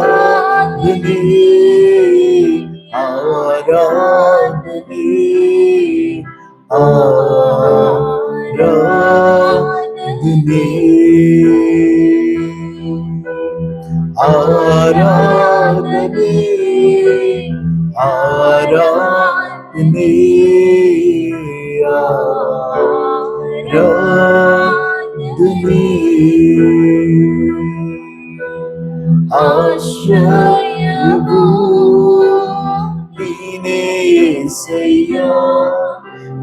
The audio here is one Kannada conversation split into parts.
ಆರಾಧನೆ ಆರಾಧನೆ ಆರಾಧನೆ ಆರಾಧನೆ ಆರಾಧನೆ ಆರಾಧನೆ ಆಶ್ರಯವು ನೀನೇ యేసయ్య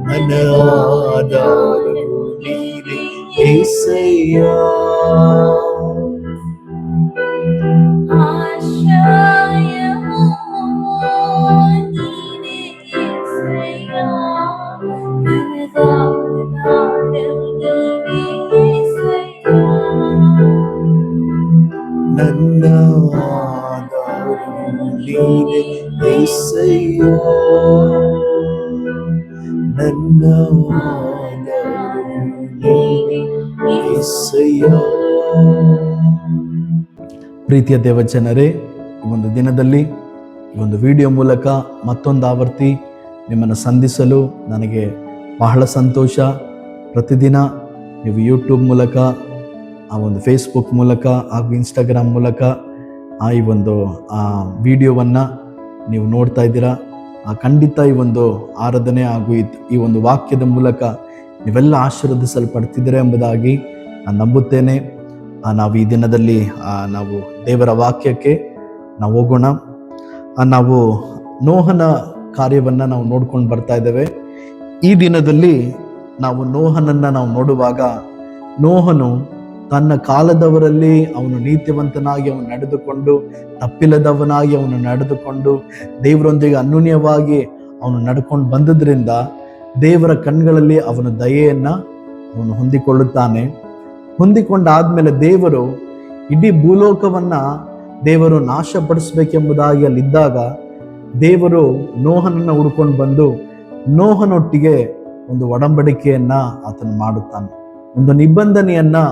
ನನ್ನ ಆಧಾರವು ನೀನೇ యేసయ్య ಆಶ್ರಯವು ನೀನೇ యేసయ్య ನನ್ನ ಆಧಾರವು ನೀನೇ యేసయ్య ನನ್ನ ಆಧಾರವು ನೀನೇ యేసయ్య ನನ್ನ ಆಧಾರವು ನೀನೇ యేಸయ్ಯ. ಪ್ರೀತಿಯ ದೇವಜನರೇ, ಈ ಒಂದು ದಿನದಲ್ಲಿ ಈ ಒಂದು ವಿಡಿಯೋ ಮೂಲಕ ಮತ್ತೊಂದು ಆವರ್ತಿ ನಿಮ್ಮನ್ನು ಸಂಧಿಸಲು ನನಗೆ ಬಹಳ ಸಂತೋಷ. ಪ್ರತಿದಿನ ನೀವು ಯೂಟ್ಯೂಬ್ ಮೂಲಕ, ಆ ಒಂದು ಫೇಸ್ಬುಕ್ ಮೂಲಕ ಹಾಗೂ ಇನ್ಸ್ಟಾಗ್ರಾಮ್ ಮೂಲಕ ಈ ಒಂದು ವಿಡಿಯೋವನ್ನು ನೀವು ನೋಡ್ತಾ ಇದ್ದೀರಾ. ಖಂಡಿತ ಈ ಒಂದು ಆರಾಧನೆ ಹಾಗೂ ಈ ಒಂದು ವಾಕ್ಯದ ಮೂಲಕ ನೀವೆಲ್ಲ ಆಶೀರ್ವದಿಸಲ್ಪಡ್ತಿದ್ದೀರಾ ಎಂಬುದಾಗಿ ನಾನು ನಂಬುತ್ತೇನೆ. ನಾವು ಈ ದಿನದಲ್ಲಿ ನಾವು ದೇವರ ವಾಕ್ಯಕ್ಕೆ ನಾವು ಹೋಗೋಣ. ನಾವು ನೋಹನ ಕಾರ್ಯವನ್ನು ನಾವು ನೋಡ್ಕೊಂಡು ಬರ್ತಾ ಇದ್ದೇವೆ. ಈ ದಿನದಲ್ಲಿ ನಾವು ನೋಹನನ್ನು ನಾವು ನೋಡುವಾಗ, ನೋಹನು ತನ್ನ ಕಾಲದವರಲ್ಲಿ ಅವನು ನೀತಿವಂತನಾಗಿ ಅವನು ನಡೆದುಕೊಂಡು, ತಪ್ಪಿಲ್ಲದವನಾಗಿ ಅವನು ನಡೆದುಕೊಂಡು, ದೇವರೊಂದಿಗೆ ಅನ್ಯೋನ್ಯವಾಗಿ ಅವನು ನಡ್ಕೊಂಡು ಬಂದದ್ರಿಂದ ದೇವರ ಕಣ್ಗಳಲ್ಲಿ ಅವನ ದಯೆಯನ್ನು ಅವನು ಹೊಂದಿಕೊಳ್ಳುತ್ತಾನೆ. ಹೊಂದಿಕೊಂಡಾದ್ಮೇಲೆ ದೇವರು ಇಡೀ ಭೂಲೋಕವನ್ನು ದೇವರು ನಾಶಪಡಿಸ್ಬೇಕೆಂಬುದಾಗಿ ಅಲ್ಲಿದ್ದಾಗ ದೇವರು ನೋಹನನ್ನು ಹುಡ್ಕೊಂಡು ಬಂದು ನೋಹನೊಟ್ಟಿಗೆ ಒಂದು ಒಡಂಬಡಿಕೆಯನ್ನು ಆತನು ಮಾಡುತ್ತಾನೆ, ಒಂದು ನಿಬಂಧನೆಯನ್ನು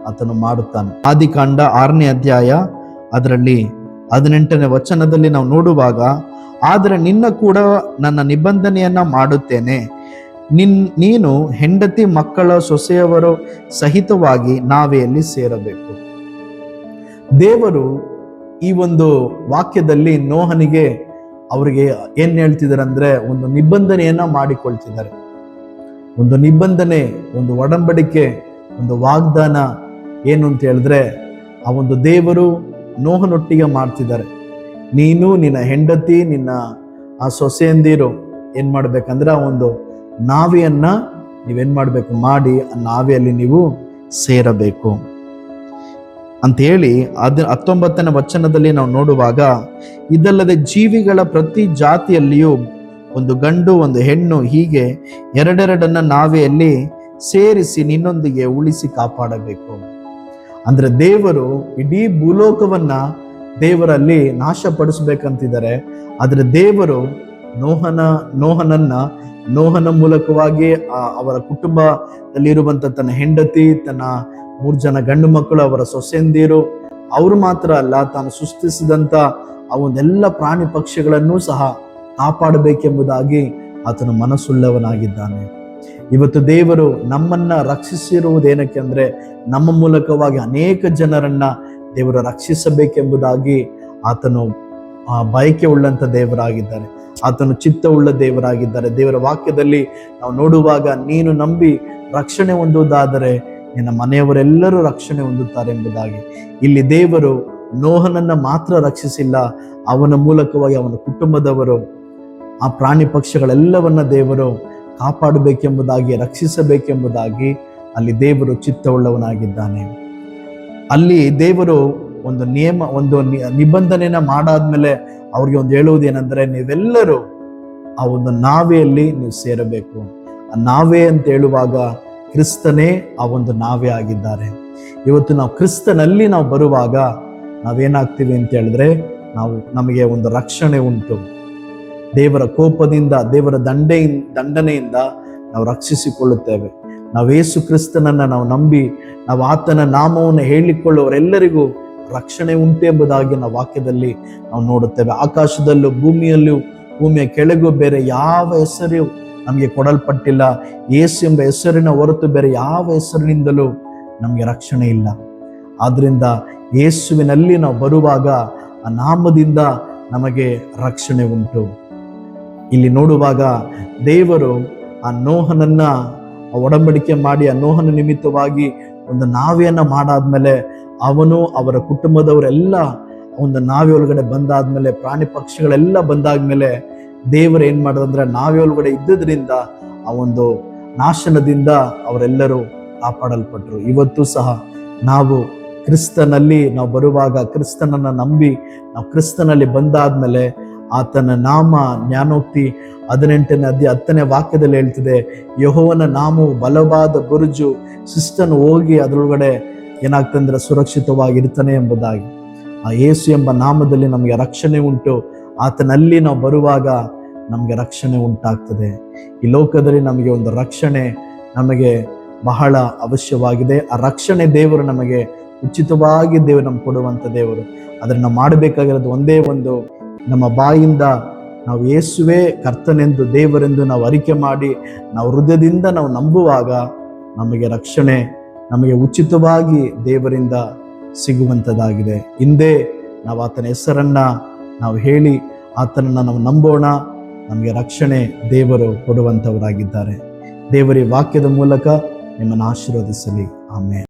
ಆತನು ಮಾಡುತ್ತಾನೆ. ಆದಿಕಾಂಡ 6ನೇ ಅಧ್ಯಾಯ ಅದರಲ್ಲಿ 18ನೇ ವಚನದಲ್ಲಿ ನಾವು ನೋಡುವಾಗ, ಆದರೆ ನಿನ್ನ ಕೂಡ ನನ್ನ ನಿಬಂಧನೆಯನ್ನ ಮಾಡುತ್ತೇನೆ, ನೀನು ಹೆಂಡತಿ ಮಕ್ಕಳ ಸೊಸೆಯವರು ಸಹಿತವಾಗಿ ನಾವೆಯಲ್ಲಿ ಸೇರಬೇಕು. ದೇವರು ಈ ಒಂದು ವಾಕ್ಯದಲ್ಲಿ ನೋಹನಿಗೆ ಅವರಿಗೆ ಏನ್ ಹೇಳ್ತಿದ್ದಾರೆ ಅಂದ್ರೆ, ಒಂದು ನಿಬಂಧನೆಯನ್ನ ಮಾಡಿಕೊಳ್ತಿದ್ದಾರೆ. ಒಂದು ನಿಬಂಧನೆ, ಒಂದು ಒಡಂಬಡಿಕೆ, ಒಂದು ವಾಗ್ದಾನ ಏನು ಅಂತ ಹೇಳಿದ್ರೆ, ಆ ಒಂದು ದೇವರು ನೋಹನೊಟ್ಟಿಗೆ ಮಾಡ್ತಿದ್ದಾರೆ. ನೀನು, ನಿನ್ನ ಹೆಂಡತಿ, ನಿನ್ನ ಆ ಸೊಸೆಯಂದಿರು ಏನ್ ಮಾಡ್ಬೇಕಂದ್ರೆ ಆ ಒಂದು ನಾವೆಯನ್ನ ನೀವೇನ್ ಮಾಡ್ಬೇಕು ಮಾಡಿ ಆ ನಾವೆಯಲ್ಲಿ ನೀವು ಸೇರಬೇಕು ಅಂತ ಹೇಳಿ 19ನೇ ವಚನದಲ್ಲಿ ನಾವು ನೋಡುವಾಗ, ಇದಲ್ಲದೆ ಜೀವಿಗಳ ಪ್ರತಿ ಜಾತಿಯಲ್ಲಿಯೂ ಒಂದು ಗಂಡು ಒಂದು ಹೆಣ್ಣು ಹೀಗೆ ಎರಡೆರಡನ್ನ ನಾವೆಯಲ್ಲಿ ಸೇರಿಸಿ ನಿನ್ನೊಂದಿಗೆ ಉಳಿಸಿ ಕಾಪಾಡಬೇಕು. ಅಂದ್ರೆ ದೇವರು ಇಡೀ ಭೂಲೋಕವನ್ನ ದೇವರಲ್ಲಿ ನಾಶಪಡಿಸ್ಬೇಕಂತಿದ್ದಾರೆ. ಆದ್ರೆ ದೇವರು ನೋಹನ ಮೂಲಕವಾಗಿ ಅವರ ಕುಟುಂಬದಲ್ಲಿರುವಂತ ತನ್ನ ಹೆಂಡತಿ, ತನ್ನ 3 ಜನ ಗಂಡು ಮಕ್ಕಳು, ಅವರ ಸೊಸೆಯಂದಿರು, ಅವರು ಮಾತ್ರ ಅಲ್ಲ, ತಾನು ಸೃಷ್ಟಿಸಿದಂತ ಆ ಒಂದೆಲ್ಲ ಪ್ರಾಣಿ ಪಕ್ಷಿಗಳನ್ನೂ ಸಹ ಕಾಪಾಡಬೇಕೆಂಬುದಾಗಿ ಆತನು ಮನಸ್ಸುಳ್ಳವನಾಗಿದ್ದಾನೆ. ಇವತ್ತು ದೇವರು ನಮ್ಮನ್ನ ರಕ್ಷಿಸಿರುವುದೇನಕ್ಕೆ ಅಂದ್ರೆ ನಮ್ಮ ಮೂಲಕವಾಗಿ ಅನೇಕ ಜನರನ್ನ ದೇವರು ರಕ್ಷಿಸಬೇಕೆಂಬುದಾಗಿ ಆತನು ಬಯಕೆ ಉಳ್ಳಂತ ದೇವರಾಗಿದ್ದಾರೆ, ಆತನು ಚಿತ್ತವುಳ್ಳ ದೇವರಾಗಿದ್ದಾರೆ. ದೇವರ ವಾಕ್ಯದಲ್ಲಿ ನಾವು ನೋಡುವಾಗ, ನೀನು ನಂಬಿ ರಕ್ಷಣೆ ಹೊಂದುವುದಾದರೆ ನಿನ್ನ ಮನೆಯವರೆಲ್ಲರೂ ರಕ್ಷಣೆ ಹೊಂದುತ್ತಾರೆ ಎಂಬುದಾಗಿ. ಇಲ್ಲಿ ದೇವರು ನೋಹನನ್ನ ಮಾತ್ರ ರಕ್ಷಿಸಿಲ್ಲ, ಅವನ ಮೂಲಕವಾಗಿ ಅವನ ಕುಟುಂಬದವರು, ಆ ಪ್ರಾಣಿ ಪಕ್ಷಿಗಳೆಲ್ಲವನ್ನ ದೇವರು ಕಾಪಾಡಬೇಕೆಂಬುದಾಗಿ, ರಕ್ಷಿಸಬೇಕೆಂಬುದಾಗಿ ಅಲ್ಲಿ ದೇವರು ಚಿತ್ತವುಳ್ಳವನಾಗಿದ್ದಾನೆ. ಅಲ್ಲಿ ದೇವರು ಒಂದು ನಿಬಂಧನೆಯನ್ನ ಮಾಡಾದ್ಮೇಲೆ ಅವ್ರಿಗೆ ಒಂದು ಹೇಳುವುದೇನೆಂದ್ರೆ, ನೀವೆಲ್ಲರೂ ಆ ಒಂದು ನಾವೆಯಲ್ಲಿ ನೀವು ಸೇರಬೇಕು. ಆ ನಾವೆ ಅಂತ ಹೇಳುವಾಗ ಕ್ರಿಸ್ತನೇ ಆ ಒಂದು ನಾವೆ ಆಗಿದ್ದಾರೆ. ಇವತ್ತು ನಾವು ಕ್ರಿಸ್ತನಲ್ಲಿ ನಾವು ಬರುವಾಗ ನಾವೇನಾಗ್ತೀವಿ ಅಂತ ಹೇಳಿದ್ರೆ, ನಮಗೆ ಒಂದು ರಕ್ಷಣೆ ಉಂಟು. ದೇವರ ಕೋಪದಿಂದ, ದೇವರ ದಂಡನೆಯಿಂದ ನಾವು ರಕ್ಷಿಸಿಕೊಳ್ಳುತ್ತೇವೆ. ನಾವು ಯೇಸು ಕ್ರಿಸ್ತನನ್ನ ನಾವು ನಂಬಿ ನಾವು ಆತನ ನಾಮವನ್ನು ಹೇಳಿಕೊಳ್ಳುವವರೆಲ್ಲರಿಗೂ ರಕ್ಷಣೆ ಉಂಟು ಎಂಬುದಾಗಿ ನಾವು ವಾಕ್ಯದಲ್ಲಿ ನಾವು ನೋಡುತ್ತೇವೆ. ಆಕಾಶದಲ್ಲೂ ಭೂಮಿಯಲ್ಲೂ ಭೂಮಿಯ ಕೆಳಗೂ ಬೇರೆ ಯಾವ ಹೆಸರು ನಮಗೆ ಕೊಡಲ್ಪಟ್ಟಿಲ್ಲ. ಯೇಸು ಎಂಬ ಹೆಸರಿನ ಹೊರತು ಬೇರೆ ಯಾವ ಹೆಸರಿನಿಂದಲೂ ನಮಗೆ ರಕ್ಷಣೆ ಇಲ್ಲ. ಆದ್ರಿಂದ ಯೇಸುವಿನಲ್ಲಿ ನಾವು ಬರುವಾಗ ಆ ನಾಮದಿಂದ ನಮಗೆ ರಕ್ಷಣೆ ಉಂಟು. ಇಲ್ಲಿ ನೋಡುವಾಗ ದೇವರು ಆ ನೋಹನನ್ನ ಒಡಂಬಡಿಕೆ ಮಾಡಿ, ಆ ನೋಹನ ನಿಮಿತ್ತವಾಗಿ ಒಂದು ನಾವೆಯನ್ನ ಮಾಡಾದ್ಮೇಲೆ ಅವನು ಅವರ ಕುಟುಂಬದವರೆಲ್ಲ ಒಂದು ನಾವೆ ಒಳಗಡೆ ಬಂದಾದ್ಮೇಲೆ, ಪ್ರಾಣಿ ಪಕ್ಷಿಗಳೆಲ್ಲ ಬಂದಾದ್ಮೇಲೆ ದೇವರು ಏನ್ ಮಾಡೋದಂದ್ರೆ, ನಾವೆ ಒಳಗಡೆ ಇದ್ದುದರಿಂದ ಆ ಒಂದು ನಾಶನದಿಂದ ಅವರೆಲ್ಲರೂ ಕಾಪಾಡಲ್ಪಟ್ರು. ಇವತ್ತು ಸಹ ನಾವು ಕ್ರಿಸ್ತನಲ್ಲಿ ನಾವು ಬರುವಾಗ, ಕ್ರಿಸ್ತನನ್ನ ನಂಬಿ ನಾವು ಕ್ರಿಸ್ತನಲ್ಲಿ ಬಂದಾದ್ಮೇಲೆ ಆತನ ನಾಮ, ಜ್ಞಾನೋಕ್ತಿ 18ನೇ ಅಧ್ಯಾಯ 10ನೇ ವಾಕ್ಯದಲ್ಲಿ ಹೇಳ್ತಿದೆ, ಯೆಹೋವನ ನಾಮವು ಬಲವಾದ ಬುರುಜು, ಶಿಸ್ತನು ಹೋಗಿ ಅದರೊಳಗಡೆ ಏನಾಗ್ತಂದ್ರೆ ಸುರಕ್ಷಿತವಾಗಿರ್ತಾನೆ ಎಂಬುದಾಗಿ. ಆ ಯೇಸು ಎಂಬ ನಾಮದಲ್ಲಿ ನಮಗೆ ರಕ್ಷಣೆ ಉಂಟು. ಆತನಲ್ಲಿ ನಾವು ಬರುವಾಗ ನಮಗೆ ರಕ್ಷಣೆ ಉಂಟಾಗ್ತದೆ. ಈ ಲೋಕದಲ್ಲಿ ನಮಗೆ ಒಂದು ರಕ್ಷಣೆ ನಮಗೆ ಬಹಳ ಅವಶ್ಯವಾಗಿದೆ. ಆ ರಕ್ಷಣೆ ದೇವರು ನಮಗೆ ಉಚಿತವಾಗಿ ದೇವರು ನಮ್ಗೆ ಕೊಡುವಂಥ ದೇವರು. ಅದನ್ನು ನಾವು ಮಾಡಬೇಕಾಗಿರೋದು ಒಂದೇ ಒಂದು, ನಮ್ಮ ಬಾಯಿಂದ ನಾವು ಯೇಸುವೇ ಕರ್ತನೆಂದು, ದೇವರೆಂದು ನಾವು ಅರಿಕೆ ಮಾಡಿ ನಾವು ಹೃದಯದಿಂದ ನಾವು ನಂಬುವಾಗ ನಮಗೆ ರಕ್ಷಣೆ ನಮಗೆ ಉಚಿತವಾಗಿ ದೇವರಿಂದ ಸಿಗುವಂಥದ್ದಾಗಿದೆ. ಹಿಂದೆ ನಾವು ಆತನ ಹೆಸರನ್ನ ನಾವು ಹೇಳಿ ಆತನನ್ನ ನಾವು ನಂಬೋಣ, ನಮಗೆ ರಕ್ಷಣೆ ದೇವರು ಕೊಡುವಂಥವರಾಗಿದ್ದಾರೆ. ದೇವರ ವಾಕ್ಯದ ಮೂಲಕ ನಿಮ್ಮನ್ನು ಆಶೀರ್ವದಿಸಲಿ. ಆಮೆನ್.